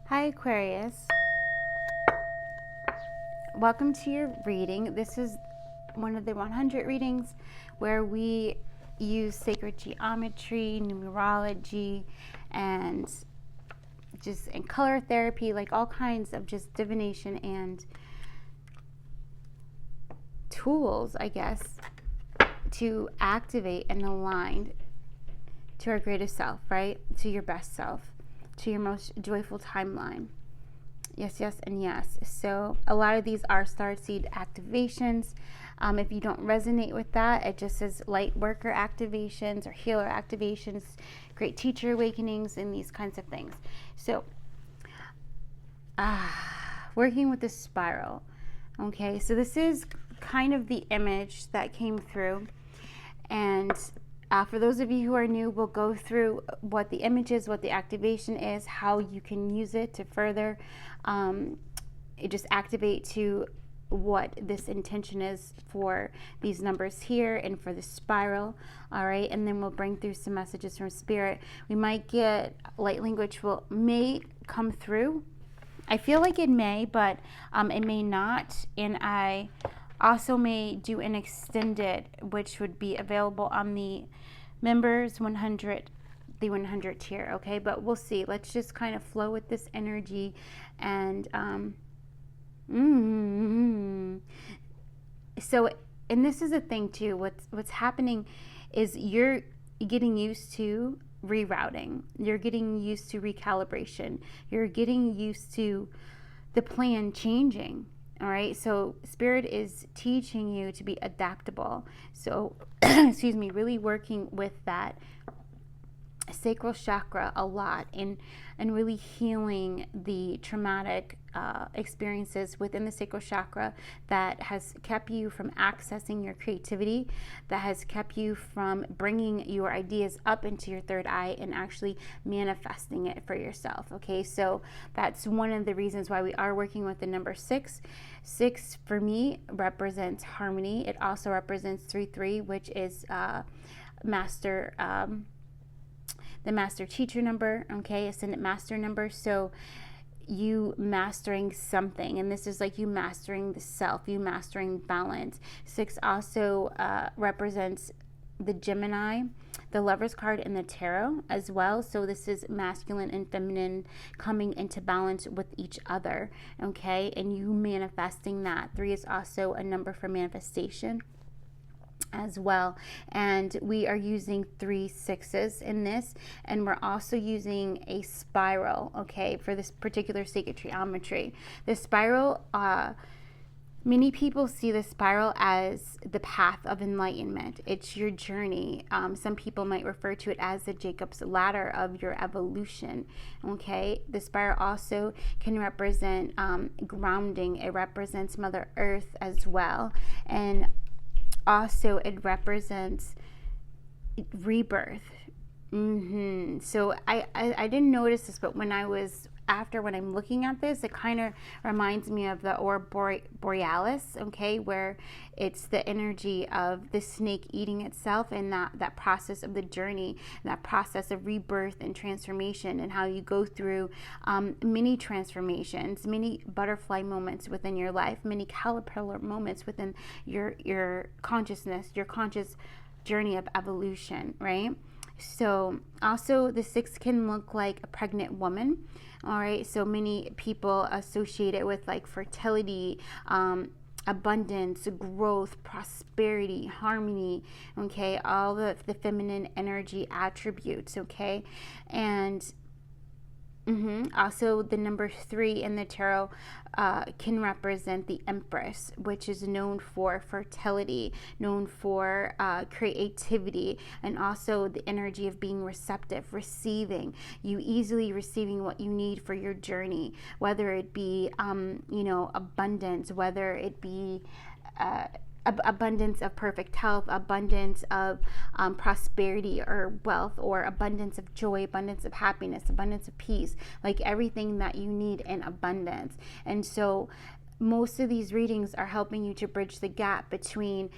Hi Aquarius, welcome to your reading. This is one of the 100 readings where we use sacred geometry, numerology, and color therapy, like all kinds of just divination and tools, I guess, to activate and align to our greatest self, right? To your best self, to your most joyful timeline. Yes, yes, and yes. So a lot of these are starseed activations. If you don't resonate with that, it just says light worker activations or healer activations, great teacher awakenings, and these kinds of things. So working with the spiral. Okay, so this is kind of the image that came through. And for those of you who are new, we'll go through what the image is, what the activation is, how you can use it to further just activate to what this intention is for these numbers here and for the spiral. All right, and then we'll bring through some messages from spirit. We might get light language may come through. I feel like it may, but it may not. And I also may do an extended, which would be available on the members 100, the 100 tier. Okay, but we'll see. Let's just kind of flow with this energy. And so, and this is a thing too. What's happening is you're getting used to rerouting. You're getting used to recalibration. You're getting used to the plan changing. All right. So spirit is teaching you to be adaptable. So, excuse me, really working with that sacral chakra a lot and really healing the traumatic experiences within the sacral chakra that has kept you from accessing your creativity, that has kept you from bringing your ideas up into your third eye and actually manifesting it for yourself. Okay, so that's one of the reasons why we are working with the number 6. 6 for me represents harmony. It also represents 3-3, which is master the master teacher number, okay, ascendant master number. So you mastering something, and this is like you mastering the self, you mastering balance. 6 also represents the Gemini, the Lover's card, and the Tarot as well. So this is masculine and feminine coming into balance with each other, okay, and you manifesting that. 3 is also a number for manifestation as well, and we are using 3 6s in this, and we're also using a spiral, okay, for this particular sacred geometry. The spiral, many people see the spiral as the path of enlightenment. It's your journey. Some people might refer to it as the Jacob's ladder of your evolution, okay. The spiral also can represent grounding. It represents Mother Earth as well, and also it represents rebirth. So I didn't notice this, but when I'm looking at this, it kind of reminds me of the Aurora Borealis, okay, where it's the energy of the snake eating itself, and that process of the journey, that process of rebirth and transformation, and how you go through many transformations, many butterfly moments within your life, many caterpillar moments within your consciousness, your conscious journey of evolution, right? So also the 6 can look like a pregnant woman. All right, so many people associate it with like fertility, abundance, growth, prosperity, harmony, okay, all the feminine energy attributes, okay. And also the number 3 in the tarot can represent the Empress, which is known for fertility, known for creativity, and also the energy of being receptive, receiving, you easily receiving what you need for your journey, whether it be abundance, whether it be abundance of perfect health, abundance of prosperity or wealth, or abundance of joy, abundance of happiness, abundance of peace, like everything that you need in abundance. And so most of these readings are helping you to bridge the gap between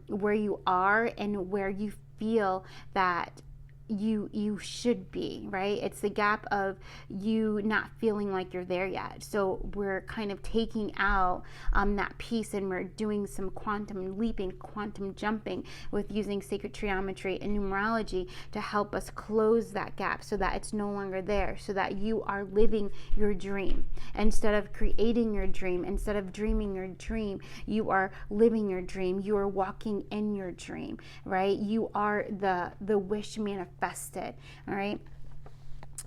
where you are and where you feel that you should be, right? It's the gap of you not feeling like you're there yet. So we're kind of taking out that piece, and we're doing some quantum leaping, quantum jumping with using sacred geometry and numerology to help us close that gap so that it's no longer there, so that you are living your dream. Instead of creating your dream, instead of dreaming your dream, you are living your dream. You are walking in your dream, right? You are the wish manifested. All right.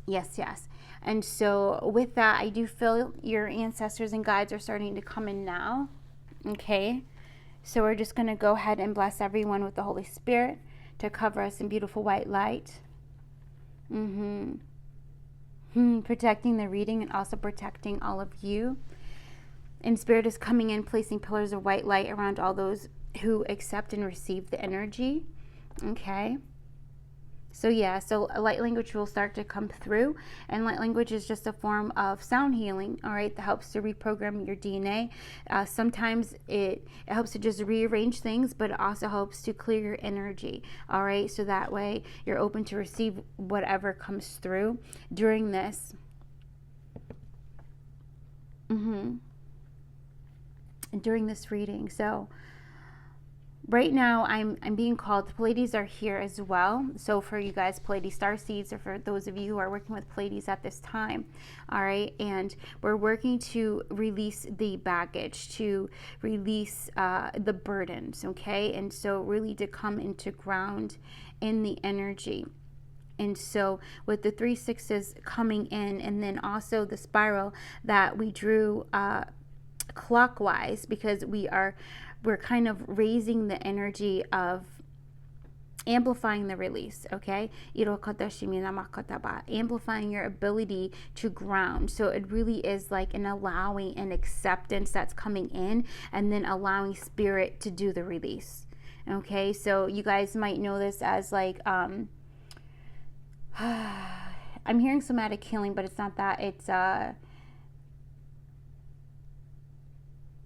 Yes. And so with that, I do feel your ancestors and guides are starting to come in now. Okay. So we're just going to go ahead and bless everyone with the Holy Spirit to cover us in beautiful white light. Protecting the reading and also protecting all of you. And Spirit is coming in, placing pillars of white light around all those who accept and receive the energy. Okay. So light language will start to come through, and light language is just a form of sound healing, all right, that helps to reprogram your DNA. Sometimes it helps to just rearrange things, but it also helps to clear your energy, all right, so that way you're open to receive whatever comes through during this. During this reading. So right now, I'm being called. The Pleiades are here as well. So for you guys, Pleiades starseeds, or for those of you who are working with Pleiades at this time, all right, and we're working to release the baggage, to release the burdens, okay, and so really to come into ground in the energy. And so with the 3 6s coming in, and then also the spiral that we drew clockwise, because we're kind of raising the energy of amplifying the release, okay? Amplifying your ability to ground. So it really is like an allowing and acceptance that's coming in, and then allowing Spirit to do the release. Okay, so you guys might know this as like I'm hearing somatic healing, but it's not that. It's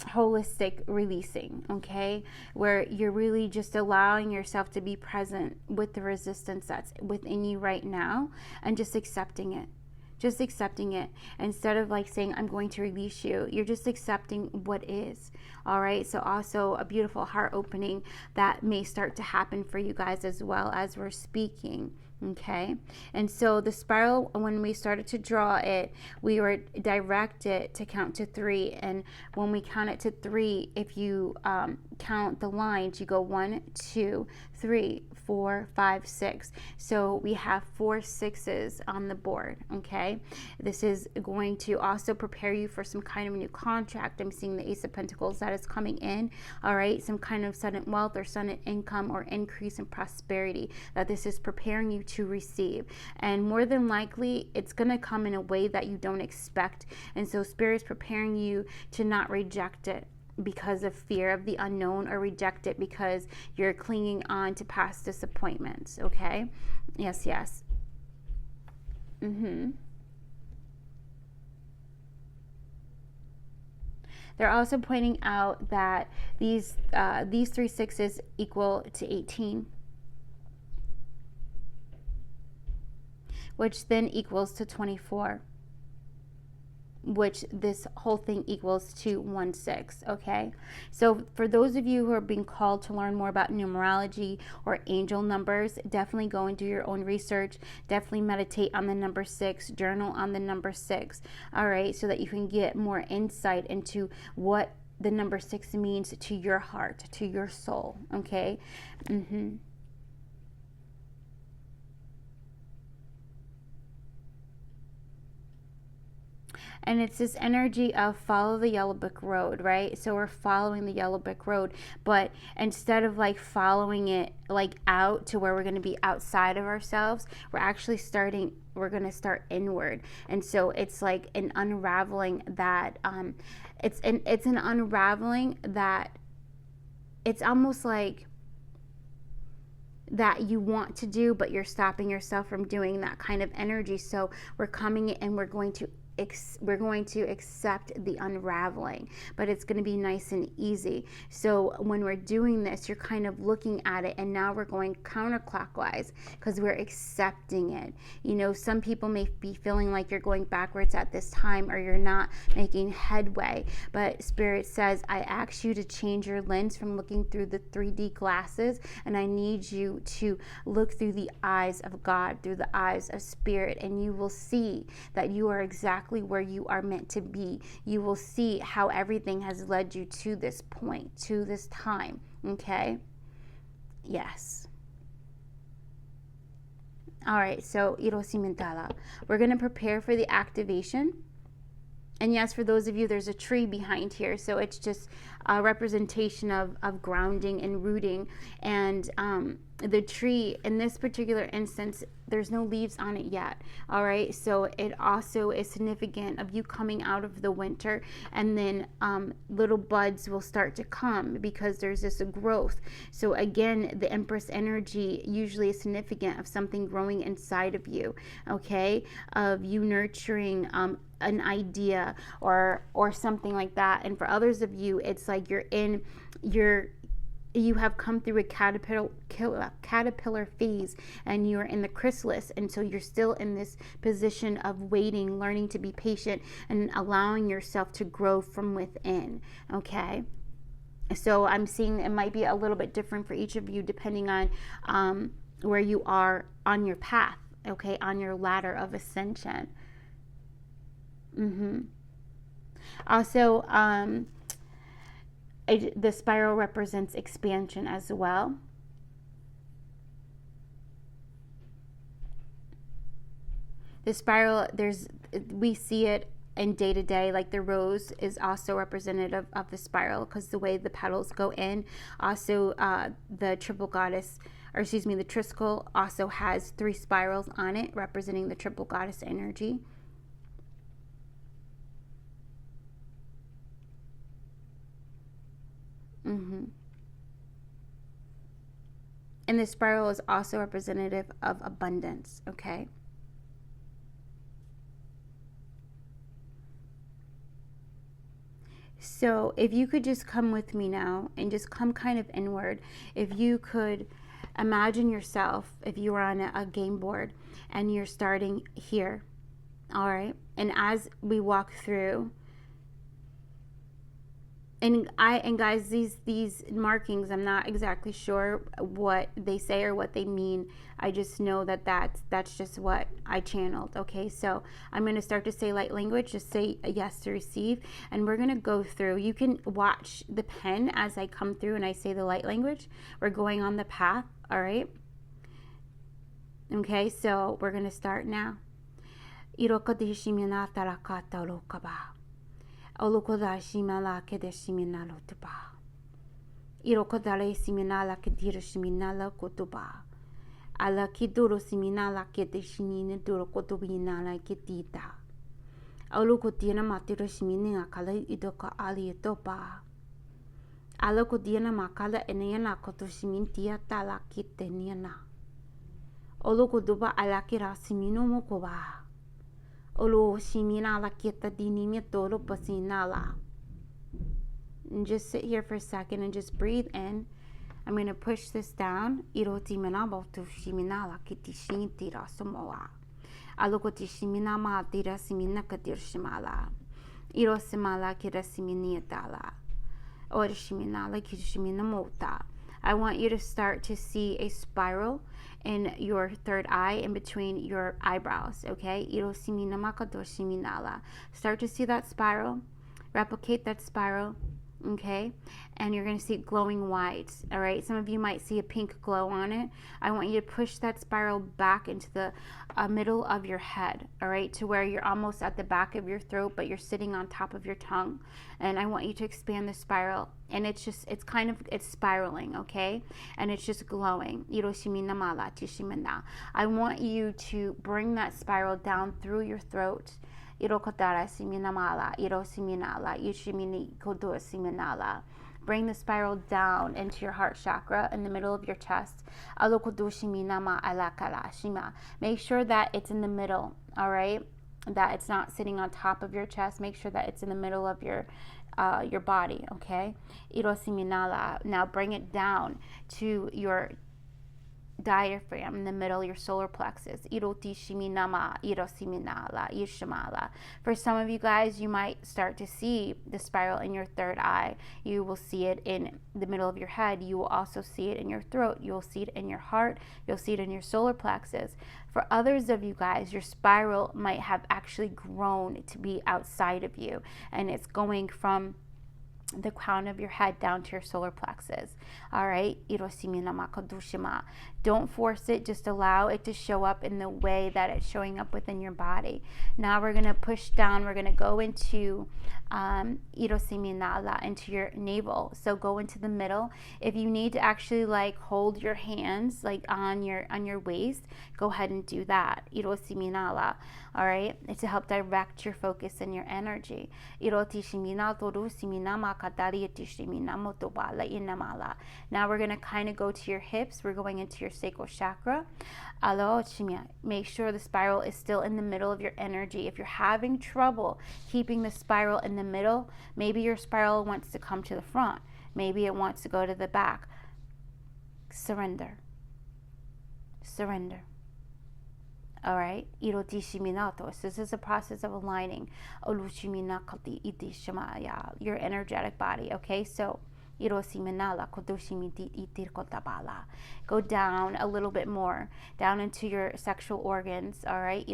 holistic releasing, okay, where you're really just allowing yourself to be present with the resistance that's within you right now, and just accepting it. Instead of like saying, I'm going to release you, you're just accepting what is. All right. So also a beautiful heart opening that may start to happen for you guys as well as we're speaking. Okay. And so the spiral, when we started to draw it, we were directed to count to 3. And when we count it to 3, if you count the lines, you go 1, 2, 3, 4, 5, 6. So we have 4 6s on the board. Okay. This is going to also prepare you for some kind of new contract. I'm seeing the Ace of Pentacles that is coming in. All right. Some kind of sudden wealth or sudden income or increase in prosperity that this is preparing you to receive. And more than likely, it's going to come in a way that you don't expect. And so Spirit is preparing you to not reject it because of fear of the unknown, or reject it because you're clinging on to past disappointments. Okay. Yes. They're also pointing out that these 3 6s equal to 18, which then equals to 24, which this whole thing equals to 1 6. Okay, so for those of you who are being called to learn more about numerology or angel numbers, definitely go and do your own research. Definitely meditate on the number 6, journal on the number 6. All right, so that you can get more insight into what the number 6 means to your heart, to your soul. Okay. And it's this energy of follow the yellow brick road, right? So we're following the yellow brick road, but instead of like following it like out to where we're going to be outside of ourselves, we're going to start inward. And so it's like an unraveling that it's an unraveling that it's almost like that you want to do, but you're stopping yourself from doing that kind of energy. So we're coming in and we're going to we're going to accept the unraveling, but it's going to be nice and easy. So when we're doing this, you're kind of looking at it, and now we're going counterclockwise because we're accepting it. You know, some people may be feeling like you're going backwards at this time, or you're not making headway, but Spirit says, I ask you to change your lens from looking through the 3D glasses, and I need you to look through the eyes of God, through the eyes of Spirit, and you will see that you are exactly where you are meant to be. You will see how everything has led you to this point, to this time. Okay? Yes. All right, so Irosimentala. We're going to prepare for the activation. And yes, for those of you, there's a tree behind here, so it's just a representation of grounding and rooting. And the tree, in this particular instance, there's no leaves on it yet. All right, so it also is significant of you coming out of the winter, and then little buds will start to come because there's this growth. So again, the Empress energy usually is significant of something growing inside of you, okay, of you nurturing an idea or something like that. And for others of you, it's like you have come through a caterpillar phase, and you're in the chrysalis, and so you're still in this position of waiting, learning to be patient, and allowing yourself to grow from within. Okay, so I'm seeing it might be a little bit different for each of you depending on where you are on your path, okay, on your ladder of ascension. Also, the spiral represents expansion as well. The spiral, we see it in day to day, like the rose is also representative of the spiral because the way the petals go in. Also, the triple goddess, or excuse me, the triskel also has 3 spirals on it, representing the triple goddess energy. And the spiral is also representative of abundance, okay? So if you could just come with me now and just come kind of inward. If you could imagine yourself, if you were on a game board and you're starting here, all right? And as we walk through, and guys, these markings, I'm not exactly sure what they say or what they mean. I just know that that's just what I channeled. Okay, so I'm going to start to say light language. Just say yes to receive, and we're going to go through. You can watch the pen as I come through and I say the light language. We're going on the path. All right. Okay, so we're going to start now. Olokoda shimala kedeshiminalo tuba. Irokodale siminala kedira shiminala kotuba. Ala kiduro siminala kedeshinina duro kotubinala kedita. Olokotiana matiro shimininga kala idoka ali topa. Alokodiana makala enayana kotoshimintia tala kiteniana. Olokoduba alakira simino mokoba. Olo shiminala kita dinimito pasinala. And just sit here for a second and just breathe in. I'm going to push this down. Iroti manabo to shiminala kitishintira samoa. Alokoti shiminama tira siminaka dirshimala. Irosimala kira siminiatala. Or shiminala kishiminamota. I want you to start to see a spiral in your third eye, in between your eyebrows, okay? Start to see that spiral. Replicate that spiral, okay? And you're going to see it glowing white, all right? Some of you might see a pink glow on it. I want you to push that spiral back into the middle of your head, all right? To where you're almost at the back of your throat, but you're sitting on top of your tongue. And I want you to expand the spiral. And it's spiraling, okay? And it's just glowing. I want you to bring that spiral down through your throat. Bring the spiral down into your heart chakra in the middle of your chest. Make sure that it's in the middle, all right? that it's not sitting on top of your chest. Make sure that it's in the middle of your body, okay? Irosiminala. Now bring it down to your diaphragm in the middle, your solar plexus. Irotishiminama, irosiminala, ishamala. For some of you guys, you might start to see the spiral in your third eye. You will see it in the middle of your head. You will also see it in your throat. You'll see it in your heart. You'll see it in your solar plexus. For others of you guys, your spiral might have actually grown to be outside of you, and it's going from the crown of your head down to your solar plexus. All right. Don't force it. Just allow it to show up in the way that it's showing up within your body. Now we're going to push down. We're going to go into into your navel. So go into the middle. If you need to actually like hold your hands like on your waist, go ahead and do that. All right. It's to help direct your focus and your energy. Now we're going to kind of go to your hips. We're going into your sacral chakra. Make sure the spiral is still in the middle of your energy. If you're having trouble keeping the spiral in the middle, maybe your spiral wants to come to the front. Maybe it wants to go to the back. Surrender. Surrender. All right. This is a process of aligning your energetic body. Okay. So go down a little bit more, down into your sexual organs. All right.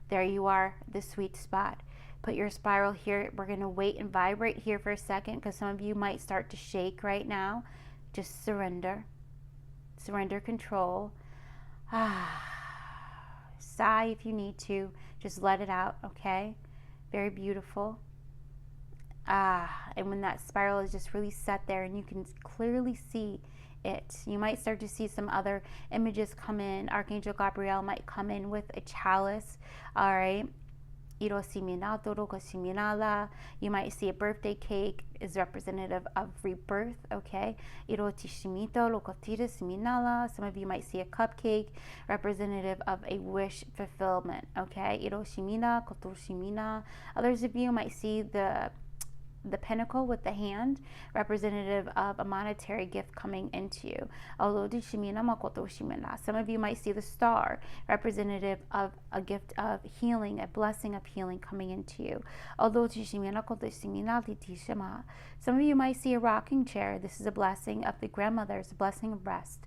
There you are, the sweet spot. Put your spiral here. We're going to wait and vibrate here for a second because some of you might start to shake right now. Just surrender. Surrender control. Sigh if you need to. Just let it out, okay? Very beautiful. And when that spiral is just really set there and you can clearly see it, you might start to see some other images come in. Archangel Gabriel might come in with a chalice, all right? You might see a birthday cake is representative of rebirth, okay? Some of you might see a cupcake representative of a wish fulfillment, okay? Others of you might see the pentacle with the hand, representative of a monetary gift coming into you. Some of you might see the star, representative of a gift of healing, a blessing of healing coming into you. Some of you might see a rocking chair. This is a blessing of the grandmothers, a blessing of rest.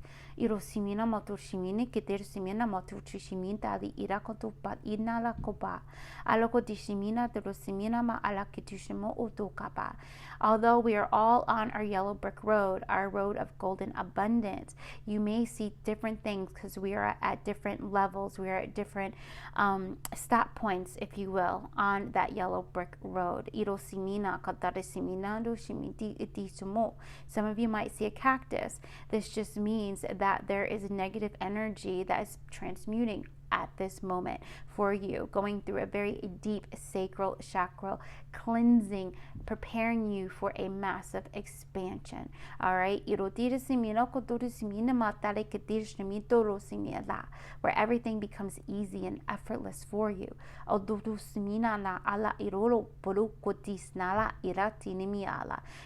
Although we are all on our yellow brick road, our road of golden abundance, you may see different things because we are at different levels. We are at different stop points, if you will, on that yellow brick road. Some of you might see a cactus. This just means that there is negative energy that is transmuting at this moment for you, going through a very deep sacral chakra cleansing, preparing you for a massive expansion. All right, where everything becomes easy and effortless for you.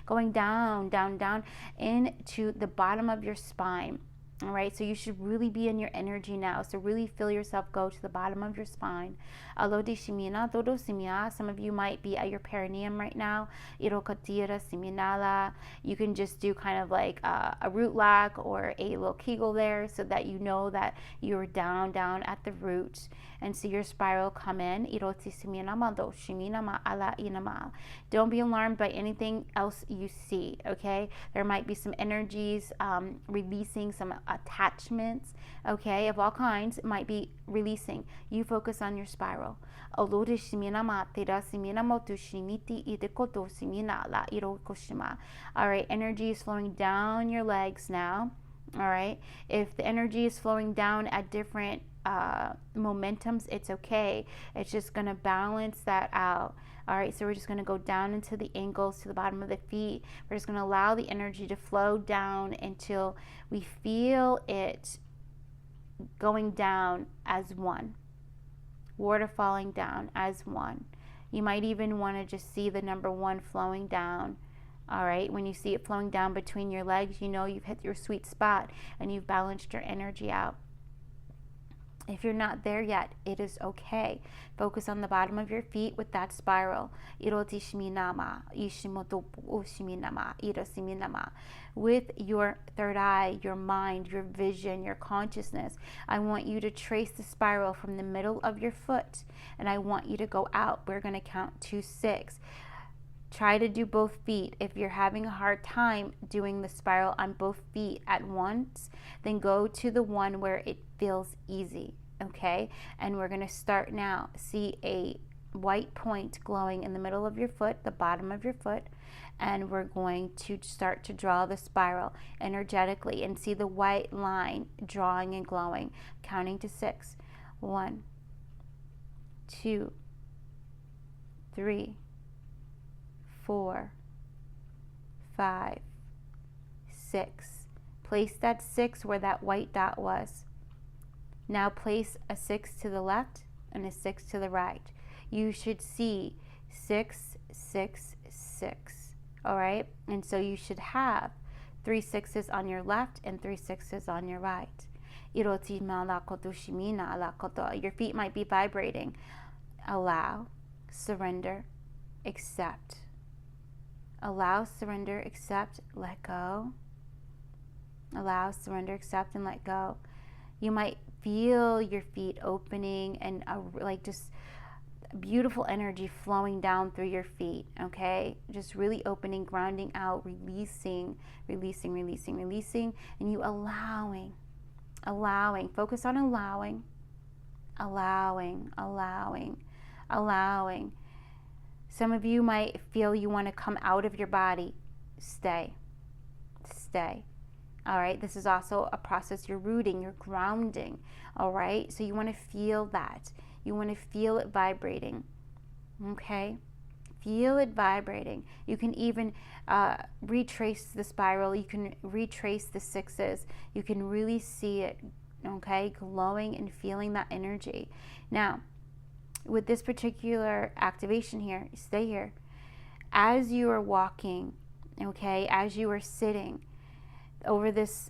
Going down, down, down into the bottom of your spine. All right, so you should really be in your energy now. So really feel yourself go to the bottom of your spine. Some of you might be at your perineum right now. You can just do kind of like a root lock or a little kegel there so that you know that you're down at the root and see your spiral come in. Don't be alarmed by anything else you see, okay? There might be some energies releasing, some attachments, okay, of all kinds. It might be releasing. You focus on your spiral. All right, energy is flowing down your legs now. All right, if the energy is flowing down at different momentums, it's okay. It's just going to balance that out. All right, so we're just going to go down into the ankles to the bottom of the feet. We're just going to allow the energy to flow down until we feel it going down as one. water falling down as one. You might even want to just see the number 1 flowing down. All right, when you see it flowing down between your legs, you know you've hit your sweet spot and you've balanced your energy out. If you're not there yet, it is okay. Focus on the bottom of your feet with that spiral. With your third eye, your mind, your vision, your consciousness, I want you to trace the spiral from the middle of your foot, and I want you to go out. We're going to count to 6. Try to do both feet. If you're having a hard time doing the spiral on both feet at once, then go to the one where it feels easy, okay? And we're going to start now. See a white point glowing in the middle of your foot, the bottom of your foot, and we're going to start to draw the spiral energetically and see the white line drawing and glowing, counting to 6. 1, 2, 3, 4, 5, 6. Place that 6 where that white dot was. Now place a 6 to the left and a 6 to the right. You should see 6, 6, 6. All right? And so you should have 3 6s on your left and 3 6s on your right. Your feet might be vibrating. Allow, surrender, accept. Allow, surrender, accept, let go. Allow, surrender, accept, and let go. You might feel your feet opening and like just beautiful energy flowing down through your feet, okay? Just really opening, grounding out, releasing, releasing, releasing, releasing, and you allowing. Focus on allowing. Some of you might feel you want to come out of your body. Stay. All right, this is also a process. You're rooting, you're grounding. All right, so you want to feel that. You want to feel it vibrating. Okay, feel it vibrating. You can even retrace the spiral. You can retrace the 6s. You can really see it, okay, glowing and feeling that energy. Now, with this particular activation here, stay here. As you are walking, okay, as you are sitting, over this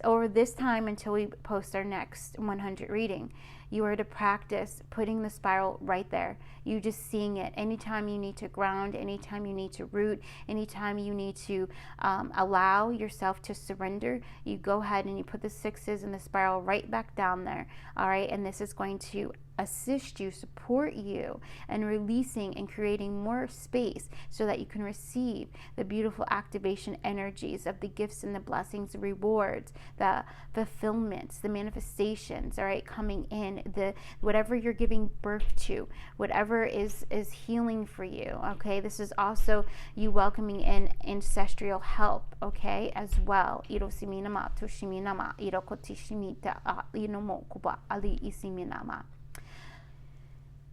time until we post our next 100 reading, you are to practice putting the spiral right there. You just seeing it. Anytime you need to ground, anytime you need to root, anytime you need to allow yourself to surrender, you go ahead and you put the 6s in the spiral right back down there. All right, and this is going to assist you, support you, and releasing and creating more space so that you can receive the beautiful activation energies of the gifts and the blessings, the rewards, the fulfillments, the manifestations, all right, coming in, the whatever you're giving birth to, whatever is healing for you, okay? This is also you welcoming in ancestral help, okay, as well.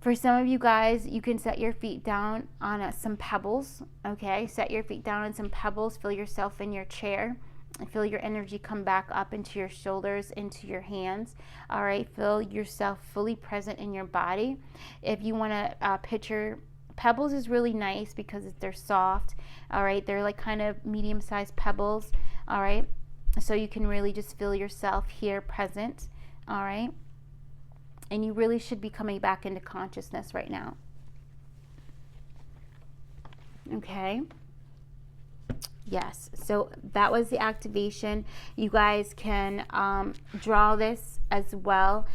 For some of you guys, you can set your feet down on some pebbles, okay? Set your feet down on some pebbles. Feel yourself in your chair. And feel your energy come back up into your shoulders, into your hands. All right? Feel yourself fully present in your body. If you want to picture, pebbles is really nice because they're soft. All right? They're like kind of medium-sized pebbles. All right? So you can really just feel yourself here present. All right? And you really should be coming back into consciousness right now. Okay. Yes. So that was the activation. You guys can draw this as well,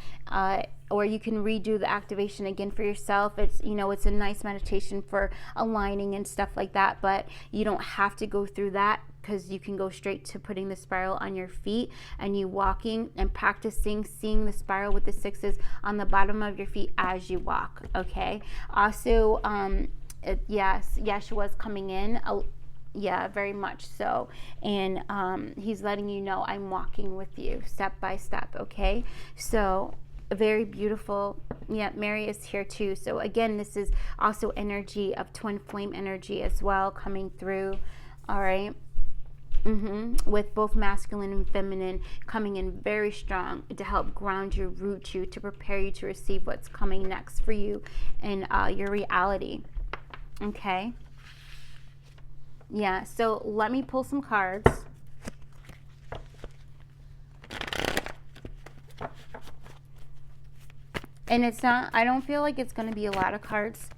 or you can redo the activation again for yourself. It's, you know, it's a nice meditation for aligning and stuff like that, but you don't have to go through that, because you can go straight to putting the spiral on your feet and you walking and practicing seeing the spiral with the 6s on the bottom of your feet as you walk, okay? Also, yes, Yeshua's coming in, yeah, very much so, and he's letting you know I'm walking with you step by step, okay? So very beautiful. Yeah, Mary is here too. So again, this is also energy of twin flame energy as well coming through. All right. With both masculine and feminine coming in very strong to help ground you, root you, to prepare you to receive what's coming next for you in your reality. Okay? Yeah, so let me pull some cards. And it's not, I don't feel like it's going to be a lot of cards.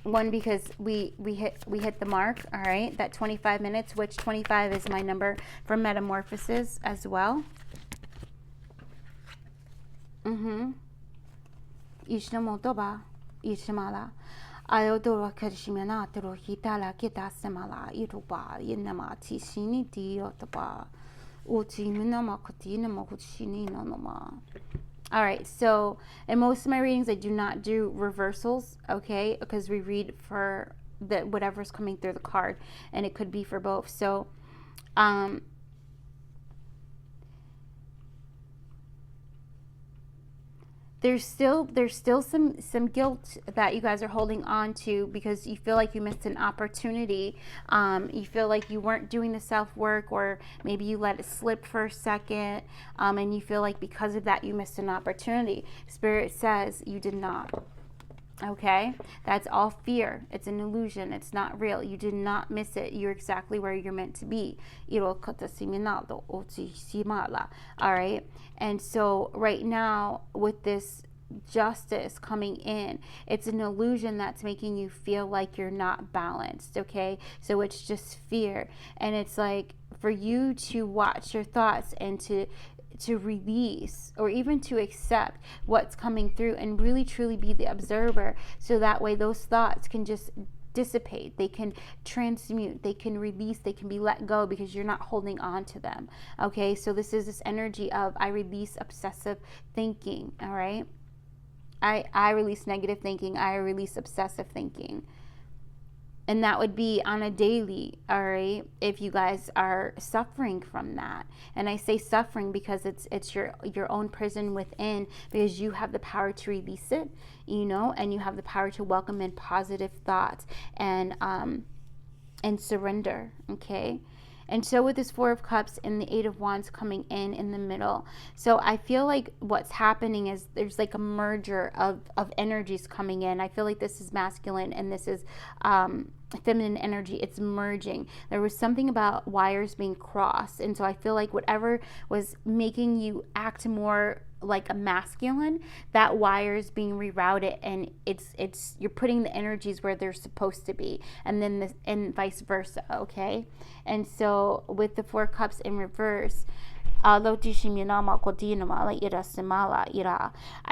One, because we hit the mark, all right, that 25 minutes, which 25 is my number for metamorphosis as well. Ishnamotoba, Ishmala. Ayodora Kershimana, Hitala, Kita Semala, Iruba, Yenamati, Shiniti, Otaba, Uti Minama Katina Mokushini Nonoma. All right, so in most of my readings, I do not do reversals, okay, because we read for the whatever's coming through the card, and it could be for both. So, there's still some guilt that you guys are holding on to because you feel like you missed an opportunity. You feel like you weren't doing the self-work, or maybe you let it slip for a second, and you feel like because of that you missed an opportunity. Spirit says you did not. Okay, that's all fear. It's an illusion. It's not real. You did not miss it. You're exactly where you're meant to be. All right, and so right now with this justice coming in, it's an illusion that's making you feel like you're not balanced. Okay, so it's just fear, and it's like for you to watch your thoughts and to release, or even to accept what's coming through and really truly be the observer, so that way those thoughts can just dissipate, they can transmute, they can release, they can be let go because you're not holding on to them. Okay, so this is this energy of I release obsessive thinking. All right, I release negative thinking, I release obsessive thinking. And that would be on a daily, all right, if you guys are suffering from that. And I say suffering because it's your own prison within, because you have the power to release it, you know, and you have the power to welcome in positive thoughts and surrender, okay? And so with this Four of Cups and the Eight of Wands coming in the middle, so I feel like what's happening is there's like a merger of energies coming in. I feel like this is masculine and this is feminine energy. It's merging. There was something about wires being crossed, and so I feel like whatever was making you act more like a masculine, that wire is being rerouted, and it's you're putting the energies where they're supposed to be, and then this, and vice versa. Okay, and so with the Four Cups in reverse, I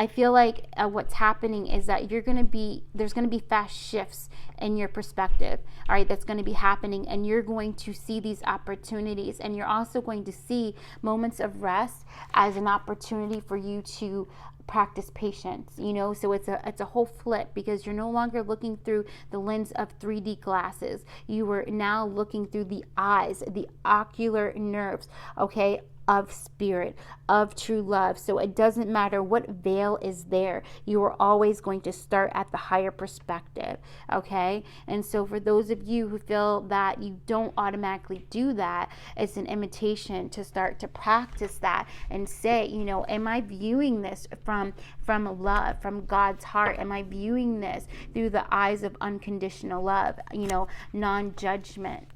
feel like what's happening is that there's going to be fast shifts in your perspective. All right, that's going to be happening, and you're going to see these opportunities, and you're also going to see moments of rest as an opportunity for you to practice patience, you know. So it's a whole flip, because you're no longer looking through the lens of 3D glasses. You are now looking through the eyes, the ocular nerves, okay, of spirit, of true love. So it doesn't matter what veil is there, you are always going to start at the higher perspective. Okay, and so for those of you who feel that you don't automatically do that, it's an invitation to start to practice that and say, you know, am I viewing this from love, from God's heart? Am I viewing this through the eyes of unconditional love, you know, non-judgment?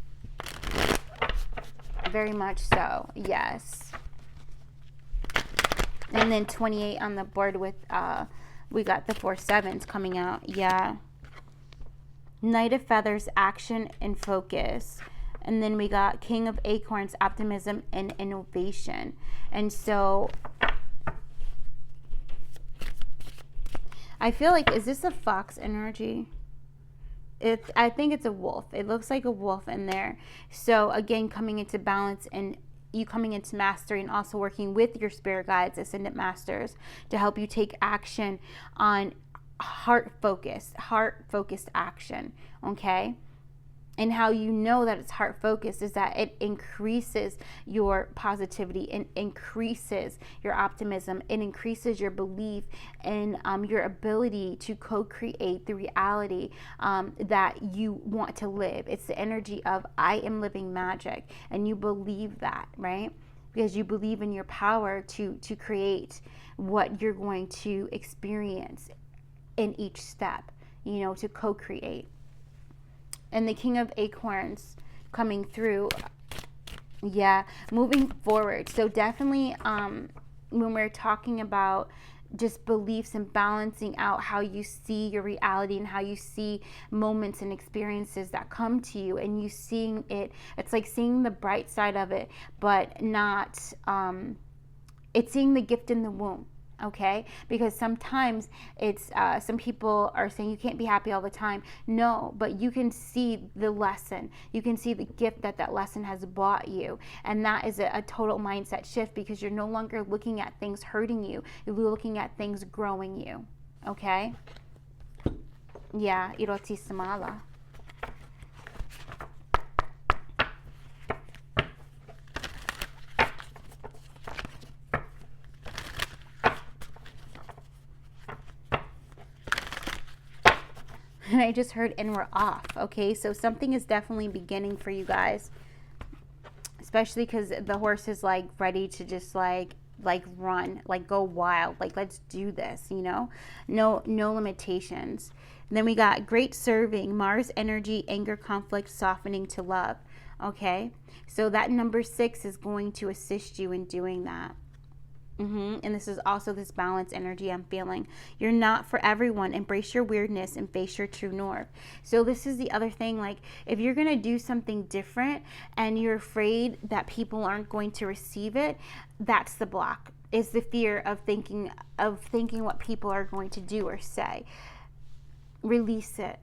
Very much so, yes. And then 28 on the board with, we got the 4 sevens coming out, yeah. Knight of Feathers, action and focus. And then we got King of Acorns, optimism and innovation. And so I feel like, is this a fox energy? I think it's a wolf. It looks like a wolf in there. So again, coming into balance and you coming into mastery, and also working with your spirit guides, ascendant masters, to help you take action on heart focused action. Okay. And how you know that it's heart focused is that it increases your positivity, and increases your optimism, it increases your belief in your ability to co-create the reality that you want to live. It's the energy of I am living magic, and you believe that, right? Because you believe in your power to create what you're going to experience in each step, to co-create. And the King of Acorns coming through, moving forward. So definitely when we're talking about just beliefs and balancing out how you see your reality and how you see moments and experiences that come to you, and you seeing it, it's like seeing the bright side of it, but not, it's seeing the gift in the womb. Okay, because sometimes it's some people are saying you can't be happy all the time. No, but you can see the lesson. You can see the gift that lesson has brought you, and that is a total mindset shift, because you're no longer looking at things hurting you. You're looking at things growing you. Okay. Yeah, iroti samala. And I just heard, and we're off. Okay, so something is definitely beginning for you guys, especially because the horse is like ready to just like run, like go wild, like let's do this, no limitations. And then we got great serving, Mars energy, anger, conflict, softening to love. Okay, so that number 6 is going to assist you in doing that. And this is also this balance energy I'm feeling. You're not for everyone. Embrace your weirdness and face your true north. So this is the other thing. Like, if you're going to do something different and you're afraid that people aren't going to receive it, that's the block. Is the fear of thinking what people are going to do or say. Release it.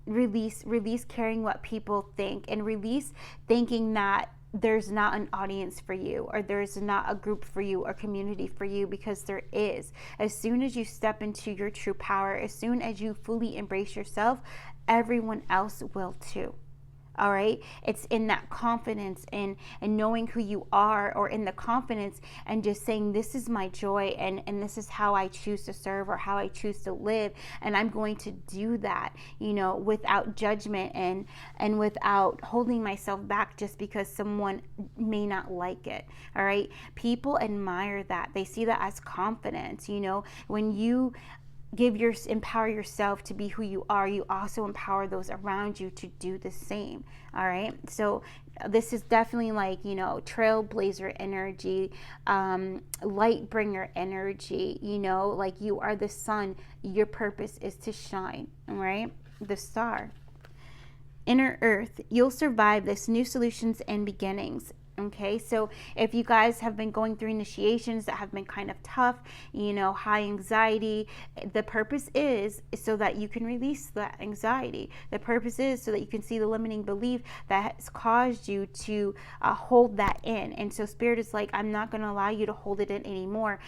Release caring what people think, and release thinking that there's not an audience for you, or there's not a group for you or community for you, because there is. As soon as you step into your true power, as soon as you fully embrace yourself, everyone else will too. All right, it's in that confidence and knowing who you are, or in the confidence and just saying, this is my joy, and this is how I choose to serve, or how I choose to live, and I'm going to do that, without judgment and without holding myself back just because someone may not like it. All right, people admire that. They see that as confidence. When you empower yourself to be who you are, you also empower those around you to do the same. All right, so this is definitely like, trailblazer energy, light bringer energy, like you are the sun, your purpose is to shine. All right, the star. Inner Earth, you'll survive this, new solutions and beginnings. Okay, so if you guys have been going through initiations that have been kind of tough, high anxiety, the purpose is so that you can release that anxiety. The purpose is so that you can see the limiting belief that has caused you to hold that in. And so Spirit is like, I'm not going to allow you to hold it in anymore.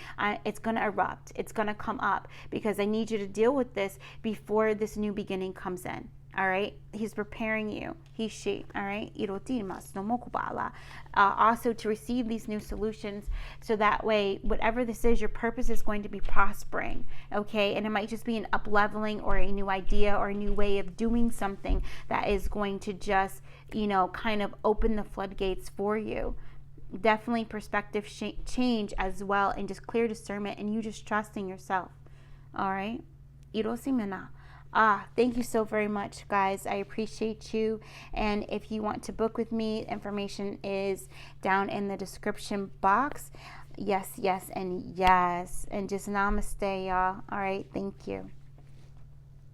It's going to erupt. It's going to come up, because I need you to deal with this before this new beginning comes in. All right, he's preparing you. She. All right, also to receive these new solutions, so that way, whatever this is, your purpose is going to be prospering. Okay, and it might just be an up leveling, or a new idea, or a new way of doing something that is going to just, kind of open the floodgates for you. Definitely perspective change as well, and just clear discernment, and you just trusting yourself. All right, thank you so very much, guys. I appreciate you. And if you want to book with me, information is down in the description box. Yes, and yes. And just namaste, y'all. All right, thank you.